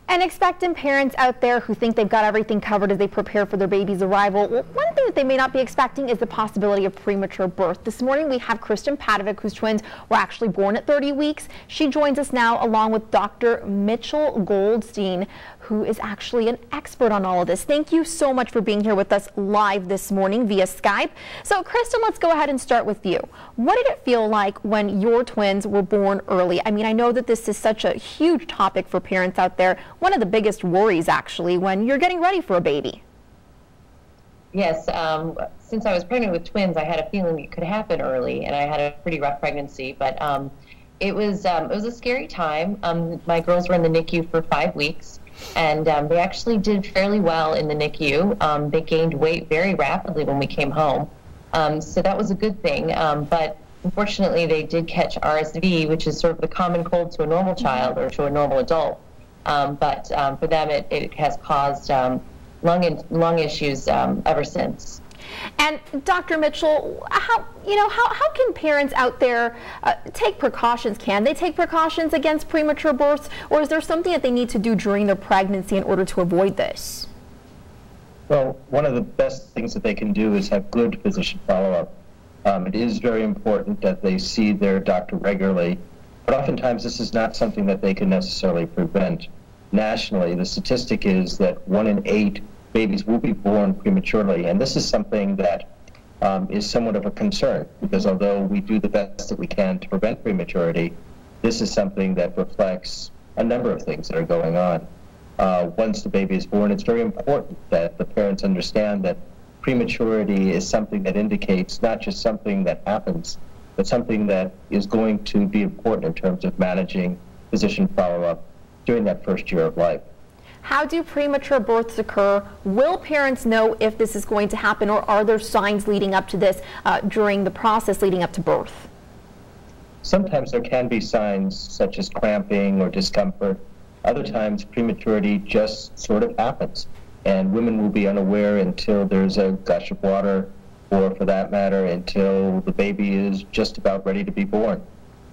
And expectant parents out there who think they've got everything covered as they prepare for their baby's arrival, well, one thing that they may not be expecting is the possibility of premature birth. This morning we have Kristen Padavic, whose twins were actually born at 30 weeks. She joins us now along with Dr. Mitchell Goldstein, who is actually an expert on all of this. Thank you so much for being here with us live this morning via Skype. So Kristen, let's go ahead and start with you. What did it feel like when your twins were born early? I mean, I know that this is such a huge topic for parents out there. One of the biggest worries, actually, when you're getting ready for a baby. Yes, since I was pregnant with twins, I had a feeling it could happen early, and I had a pretty rough pregnancy, but it was a scary time. My girls were in the NICU for 5 weeks, and they actually did fairly well in the NICU. They gained weight very rapidly when we came home, so that was a good thing, but unfortunately they did catch RSV, which is sort of the common cold to a normal child or to a normal adult. But for them, it has caused lung issues ever since. And Dr. Mitchell, how can parents out there take precautions? Can they take precautions against premature births, or is there something that they need to do during their pregnancy in order to avoid this? Well, one of the best things that they can do is have good physician follow-up. It is very important that they see their doctor regularly, but oftentimes this is not something that they can necessarily prevent. Nationally, the statistic is that 1 in 8 babies will be born prematurely, and this is something that is somewhat of a concern, because although we do the best that we can to prevent prematurity, this is something that reflects a number of things that are going on. Once the baby is born, it's very important that the parents understand that prematurity is something that indicates not just something that happens, but something that is going to be important in terms of managing physician follow-up during that first year of life. How do premature births occur? Will parents know if this is going to happen, or are there signs leading up to this during the process leading up to birth? Sometimes there can be signs such as cramping or discomfort. Other times prematurity just sort of happens, and women will be unaware until there's a gush of water, or for that matter, until the baby is just about ready to be born.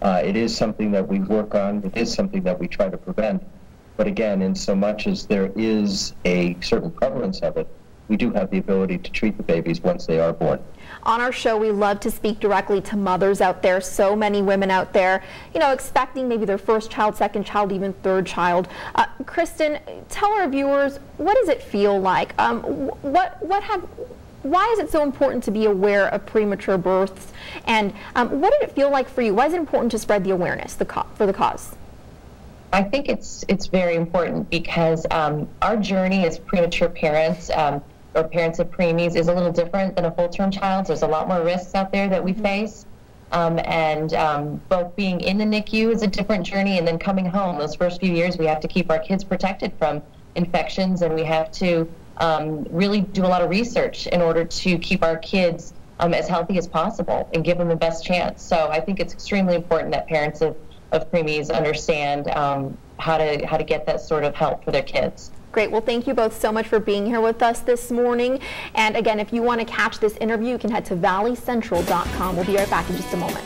It is something that we work on. It is something that we try to prevent. But again, in so much as there is a certain prevalence of it, we do have the ability to treat the babies once they are born. On our show, we love to speak directly to mothers out there. So many women out there, expecting maybe their first child, second child, even third child. Kristen, tell our viewers, what does it feel like? Why is it so important to be aware of premature births? And what did it feel like for you? Why is it important to spread the awareness for the cause? I think it's very important because our journey as premature parents or parents of preemies is a little different than a full-term child. There's a lot more risks out there that we face. Both being in the NICU is a different journey, and then coming home, those first few years, we have to keep our kids protected from infections, and we have to really do a lot of research in order to keep our kids as healthy as possible and give them the best chance. So I think it's extremely important that parents of preemies understand how to get that sort of help for their kids. Great. Well, thank you both so much for being here with us this morning. And again, if you want to catch this interview, you can head to valleycentral.com. We'll be right back in just a moment.